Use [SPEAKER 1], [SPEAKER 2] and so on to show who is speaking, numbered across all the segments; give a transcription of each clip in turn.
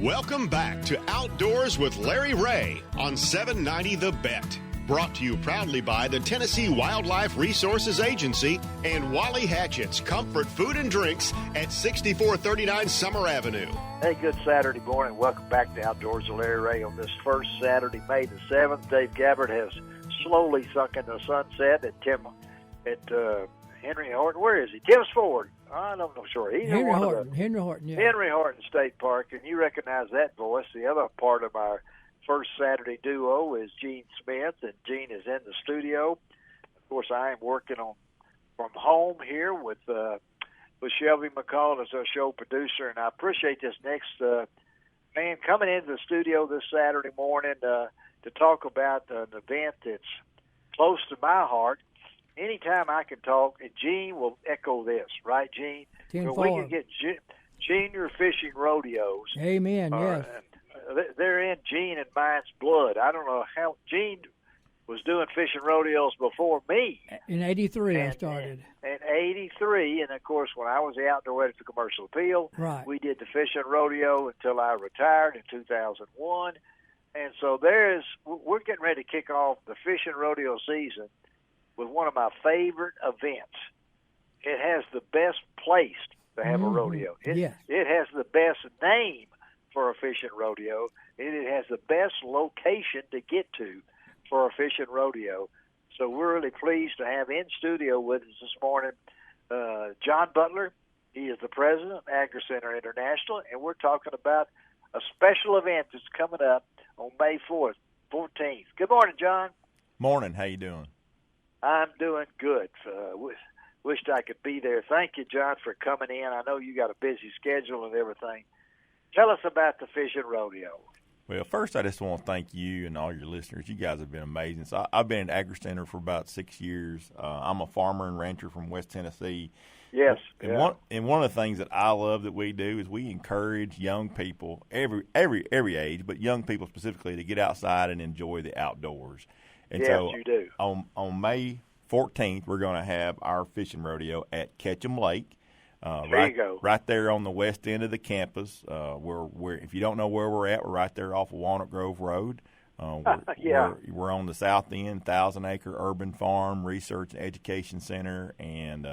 [SPEAKER 1] Welcome back to Outdoors with Larry Ray on 790 The Bet. Brought to you proudly by the Tennessee Wildlife Resources Agency and Wally Hatchett's Comfort Food and Drinks at 6439 Summer Avenue.
[SPEAKER 2] Hey, good Saturday morning. Welcome back to Outdoors with Larry Ray on this first Saturday, May the 7th. Dave Gabbard has slowly sunk into sunset at Henry Horton. Where is he? Tim's Ford. I don't know. Sure, he's
[SPEAKER 3] Henry Horton. Yeah.
[SPEAKER 2] Henry Horton State Park, and you recognize that voice. The other part of our first Saturday duo is Gene Smith, and Gene is in the studio. Of course, I am working from home here with Shelby McCall as our show producer, and I appreciate this next man coming into the studio this Saturday morning to talk about an event that's close to my heart. Anytime I can talk, and Gene will echo this, right, Gene? But we can get junior fishing rodeos.
[SPEAKER 3] Amen, yes.
[SPEAKER 2] They're in Gene and mine's blood. I don't know how Gene was doing fishing rodeos before me.
[SPEAKER 3] In 83 I started.
[SPEAKER 2] In 83, and of course when I was the outdoor editor for Commercial Appeal,
[SPEAKER 3] right,
[SPEAKER 2] we did the fishing rodeo until I retired in 2001. And so we're getting ready to kick off the fishing rodeo season with one of my favorite events. It has the best place to have a rodeo. It has the best name for a fishing rodeo, and it has the best location to get to for a fishing rodeo. So we're really pleased to have in studio with us this morning John Butler. He is the president of Agri Center International, and we're talking about a special event that's coming up on May 14th. Good morning, John.
[SPEAKER 4] Morning. How you doing?
[SPEAKER 2] I'm doing good. Wished I could be there. Thank you, John, for coming in. I know you got a busy schedule and everything. Tell us about the fishing rodeo.
[SPEAKER 4] Well, first, I just want to thank you and all your listeners. You guys have been amazing. So I've been at Agri Center for about 6 years. I'm a farmer and rancher from West Tennessee.
[SPEAKER 2] Yes.
[SPEAKER 4] And one of the things that I love that we do is we encourage young people, every age, but young people specifically, to get outside and enjoy the outdoors. And
[SPEAKER 2] yes,
[SPEAKER 4] so
[SPEAKER 2] you do.
[SPEAKER 4] On May 14th, we're going to have our fishing rodeo at Ketchum Lake.
[SPEAKER 2] There you go.
[SPEAKER 4] Right there on the west end of the campus. We're if you don't know where we're at, we're right there off of Walnut Grove Road. We're on the south end, 1,000-acre urban farm, research and education center, and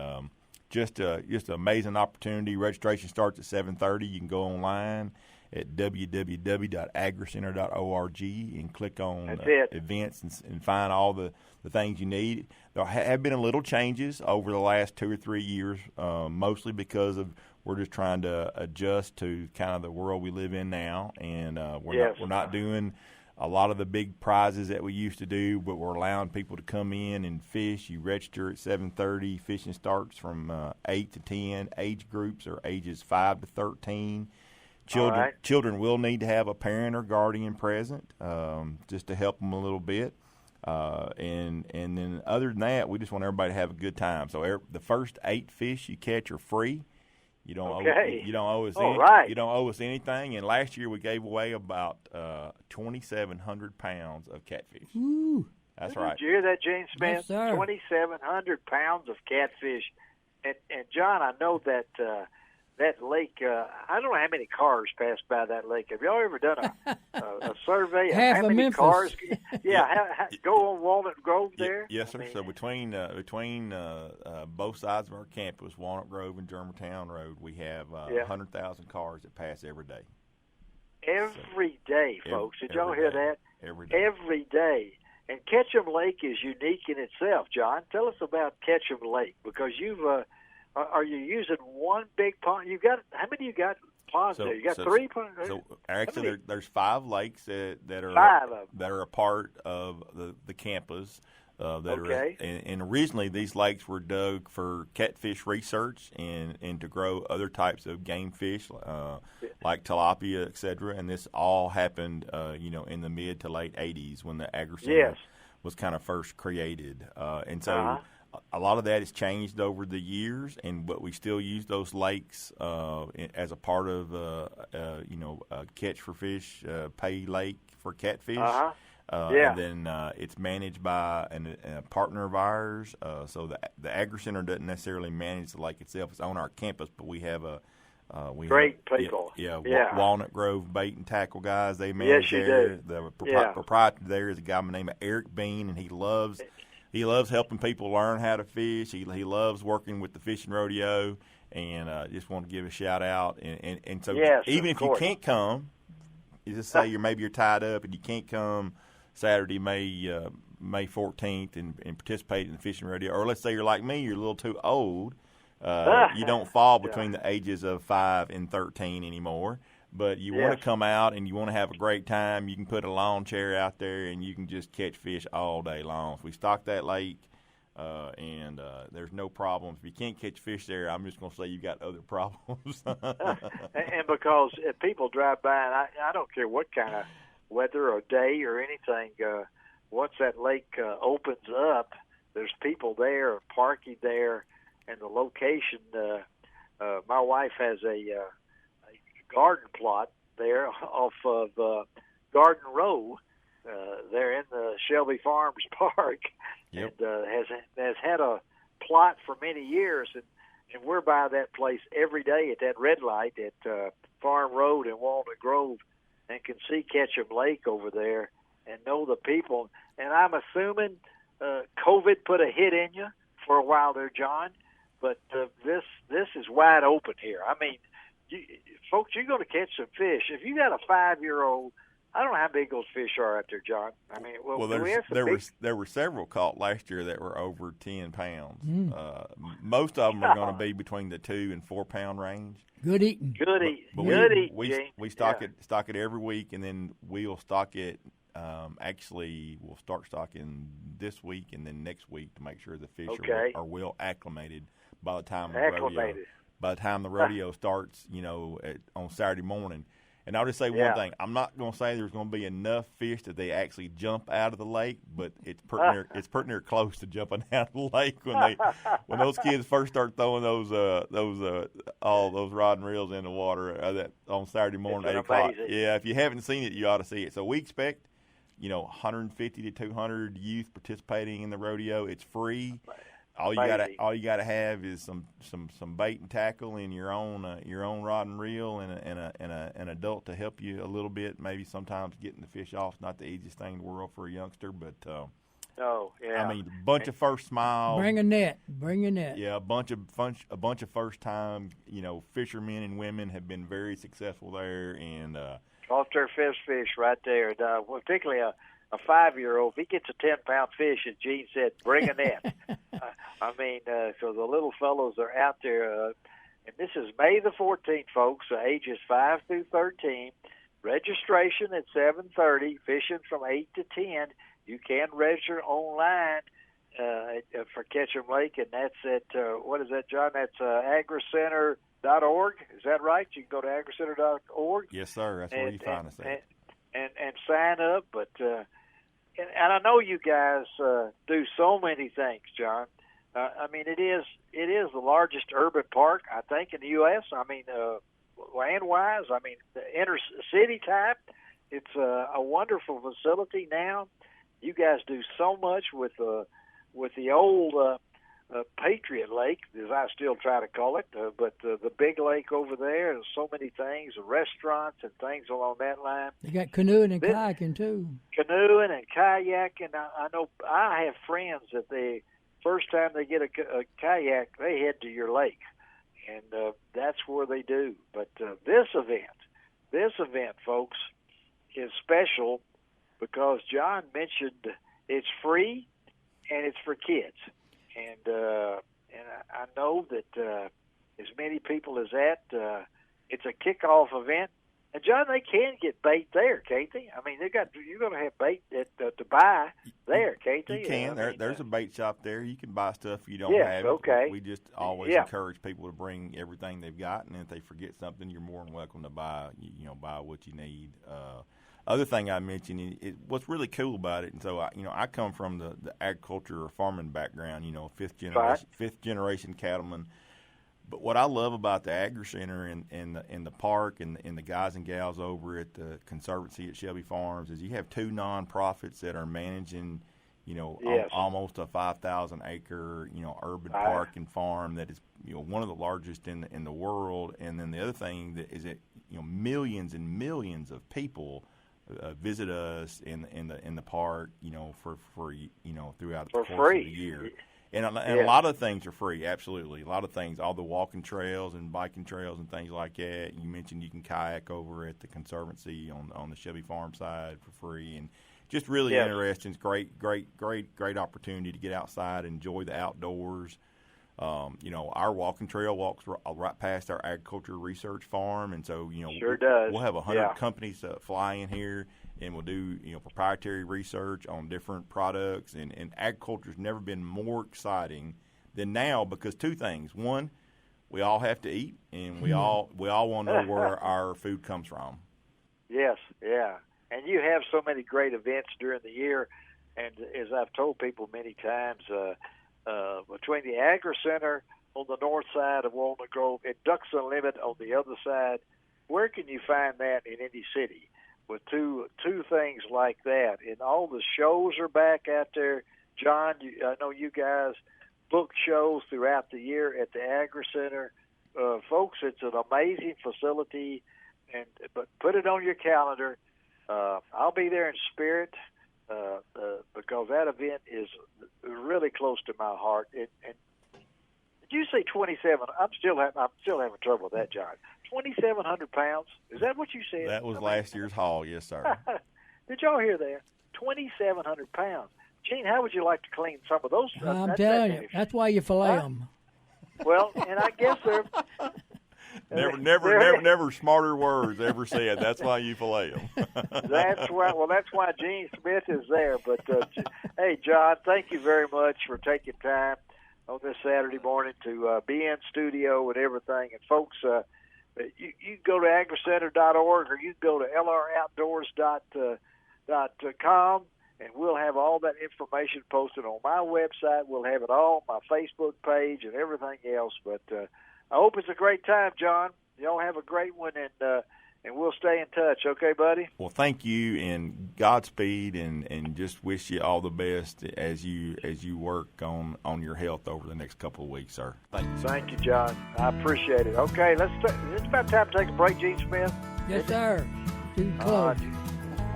[SPEAKER 4] just an amazing opportunity. Registration starts at 7:30. You can go online at www.agricenter.org and click on events and find all the things you need. There have been a little changes over the last 2 or 3 years, mostly because we're just trying to adjust to kind of the world we live in now, and we're not doing a lot of the big prizes that we used to do, but we're allowing people to come in and fish. You register at 7:30. Fishing starts from 8 to 10. Age groups are ages 5 to 13. Children will need to have a parent or guardian present just to help them a little bit. And then other than that, we just want everybody to have a good time. So the first 8 fish you catch are free. You don't owe us anything. And last year we gave away about 2,700 pounds of catfish.
[SPEAKER 3] Ooh.
[SPEAKER 4] That's right.
[SPEAKER 2] Did you hear that, Gene Smith?
[SPEAKER 3] Yes, sir.
[SPEAKER 2] 2,700 pounds of catfish. And John, I know that that lake, I don't know how many cars pass by that lake. Have y'all ever done a survey of
[SPEAKER 3] Half
[SPEAKER 2] how
[SPEAKER 3] of
[SPEAKER 2] many
[SPEAKER 3] Memphis.
[SPEAKER 2] cars? Go on Walnut Grove there?
[SPEAKER 4] Yes, sir. So between both sides of our campus, Walnut Grove and Germantown Road, we have 100,000 cars that pass every day.
[SPEAKER 2] Every day, folks. Did y'all hear that?
[SPEAKER 4] Every day.
[SPEAKER 2] Every day. And Ketchum Lake is unique in itself, John. Tell us about Ketchum Lake, because you've are you using one big pond? How many you got ponds there? You got 3 ponds?
[SPEAKER 4] So actually, there's 5 lakes that are a part of the campus. And originally these lakes were dug for catfish research and to grow other types of game fish like tilapia, et cetera. And this all happened, in the mid to late 80s when the Agri Center was kind of first created. And so a lot of that has changed over the years, but we still use those lakes as a part of catch for fish, pay lake for catfish. And then it's managed by a partner of ours. So the Agri Center doesn't necessarily manage the lake itself. It's on our campus, but we have a
[SPEAKER 2] Great people.
[SPEAKER 4] Walnut Grove bait and tackle guys. They manage there. The proprietor there is a guy by the name of Eric Bean, and he loves helping people learn how to fish. He loves working with the fishing rodeo, and just want to give a shout out. And so even if you can't come, you just say you're tied up and you can't come Saturday, May 14th, and participate in the fishing rodeo, or let's say you're like me, you're a little too old. You don't fall between the ages of 5 and 13 anymore, but you want to come out and you want to have a great time. You can put a lawn chair out there and you can just catch fish all day long. So we stock that lake, and there's no problems. If you can't catch fish there, I'm just going to say you got other problems.
[SPEAKER 2] And because if people drive by, and I don't care what kind of weather or day or anything, once that lake opens up, there's people there, parking there. And the location, my wife has a garden plot there off of Garden Row there in the Shelby Farms Park.
[SPEAKER 4] Yep.
[SPEAKER 2] And has had a plot for many years. And we're by that place every day at that red light at Farm Road in Walnut Grove and can see Ketchum Lake over there and know the people. And I'm assuming COVID put a hit in you for a while there, John. But this is wide open here. I mean, folks, you're going to catch some fish. If you got a 5-year-old, I don't know how big those fish are out there, John. I mean,
[SPEAKER 4] there were several caught last year that were over 10 pounds. Most of them are going to be between the 2 and 4 pound range.
[SPEAKER 3] Good eating.
[SPEAKER 2] Good eating.
[SPEAKER 4] We stock it every week, and then we'll stock it. Actually, we'll start stocking this week and then next week to make sure the fish are well acclimated by the time the rodeo starts, on Saturday morning. And I'll just say one thing: I'm not going to say there's going to be enough fish that they actually jump out of the lake, but it's pretty near close to jumping out of the lake when those kids first start throwing those rod and reels in the water that on Saturday morning at 8 o'clock. Yeah, if you haven't seen it, you ought to see it. So we expect 150 to 200 youth participating in the rodeo. It's free. All you gotta have is some bait and tackle and your own rod and reel and an adult to help you a little bit. Maybe sometimes getting the fish off is not the easiest thing in the world for a youngster, but I mean, a bunch of first smiles.
[SPEAKER 3] Bring a net.
[SPEAKER 4] Yeah, a bunch of first time fishermen and women have been very successful there, and
[SPEAKER 2] off their fish right there. Particularly a 5-year-old, if he gets a 10-pound fish, as Gene said, bring a net. So the little fellows are out there. And this is May the 14th, folks, ages 5 through 13. Registration at 7:30, fishing from 8 to 10. You can register online for Ketchum Lake, and that's at, what is that, John? That's Agri Center.org. Is that right? You can go to agricenter.org.
[SPEAKER 4] Yes, sir. That's where you find us at.
[SPEAKER 2] And sign up. But and I know you guys do so many things, John. It is the largest urban park, I think, in the U.S. Land-wise, the inner city type. It's a wonderful facility now. You guys do so much with the old Patriot Lake, as I still try to call it, but the big lake over there, and so many things, restaurants and things along that line.
[SPEAKER 3] You got canoeing and kayaking too.
[SPEAKER 2] Canoeing and kayaking. I know I have friends that the first time they get a kayak, they head to your lake, and that's where they do. But this event, folks, is special because John mentioned it's free and it's for kids. And I know that as many people as that, it's a kickoff event. And John, they can get bait there, can't they? You're going to have bait to buy there, can't they?
[SPEAKER 4] You can. There's a bait shop there. You can buy stuff you don't have.
[SPEAKER 2] Okay.
[SPEAKER 4] We just always encourage people to bring everything they've got, and if they forget something, you're more than welcome to buy what you need. Other thing I mentioned is what's really cool about it, and so I come from the agriculture or farming background, fifth generation cattleman. But what I love about the Agri Center and the park and the guys and gals over at the Conservancy at Shelby Farms is you have two nonprofits that are managing, almost a 5,000 acre, urban park and farm that is, one of the largest in the world. And then the other thing that is that millions and millions of people visit us in the park, for free, throughout the course of the year. And a lot of things are free, absolutely. A lot of things, all the walking trails and biking trails and things like that. You mentioned you can kayak over at the Conservancy on the Shelby Farm side for free, and just really interesting. It's great opportunity to get outside and enjoy the outdoors. Our walking trail walks right past our agriculture research farm, and so we'll have 100 companies fly in here, and we'll do proprietary research on different products. And agriculture's never been more exciting than now, because two things: one, we all have to eat, and we all want to know where our food comes from. Yes,
[SPEAKER 2] yeah, and you have so many great events during the year, and as I've told people many times. Between the Agri Center on the north side of Walnut Grove and Ducks Unlimited on the other side, where can you find that in any city with two things like that? And all the shows are back out there. John, I know you guys book shows throughout the year at the Agri Center. Folks, it's an amazing facility, but put it on your calendar. I'll be there in spirit. Because that event is really close to my heart. And did you say 27? I'm still having trouble with that, John. 2,700 pounds? Is that what you said?
[SPEAKER 4] That was last year's haul, yes, sir.
[SPEAKER 2] Did y'all hear that? 2,700 pounds. Gene, how would you like to clean some of those?
[SPEAKER 3] I'm telling you, that's why you fillet them.
[SPEAKER 2] Well, and I guess they're.
[SPEAKER 4] Never smarter words ever said. That's why you fillet them.
[SPEAKER 2] That's why. Well, that's why Gene Smith is there. But hey, John, thank you very much for taking time on this Saturday morning to be in studio and everything. And folks, you can go to agricenter.org or you can go to lroutdoors.com, and we'll have all that information posted on my website. We'll have it all on my Facebook page and everything else. But I hope it's a great time, John. Y'all have a great one, and we'll stay in touch. Okay, buddy?
[SPEAKER 4] Well, thank you, and Godspeed, and just wish you all the best as you work on your health over the next couple of weeks, sir.
[SPEAKER 2] Thank you, John. I appreciate it. Okay, it's about time to take a break, Gene Smith.
[SPEAKER 3] Yes, sir. Too close.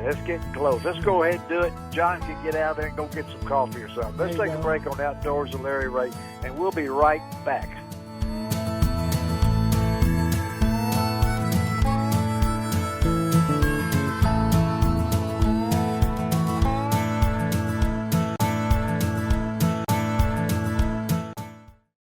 [SPEAKER 2] Let's get close. Let's go ahead and do it. John can get out there and go get some coffee or something. Let's take a break on Outdoors with Larry Ray, and we'll be right back.